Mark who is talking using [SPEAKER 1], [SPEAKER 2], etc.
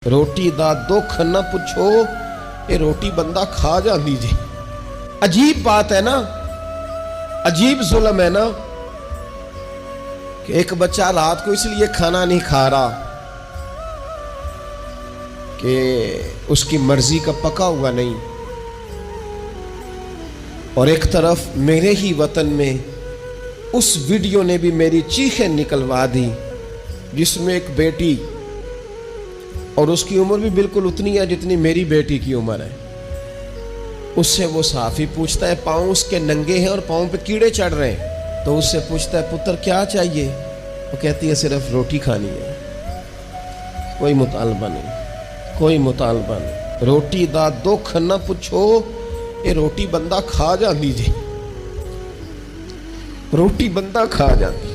[SPEAKER 1] रोटी दा दुख न पुछो, ये रोटी बंदा खा जांदी जी। अजीब बात है ना, अजीब जुल्म है ना कि एक बच्चा रात को इसलिए खाना नहीं खा रहा कि उसकी मर्जी का पका हुआ नहीं, और एक तरफ मेरे ही वतन में उस वीडियो ने भी मेरी चीखें निकलवा दी जिसमें एक बेटी, और उसकी उम्र भी बिल्कुल उतनी है जितनी मेरी बेटी की उम्र है, उससे वो साफी पूछता है, पाँव उसके नंगे हैं और पाँव पे कीड़े चढ़ रहे हैं, तो उससे पूछता है पुत्र क्या चाहिए, वो कहती है सिर्फ रोटी खानी है, कोई मुतालबा नहीं, कोई मुतालबा नहीं। रोटी दा दुख न पुछो, ये रोटी बंदा खा जांदी जी, रोटी बंदा खा जांदी।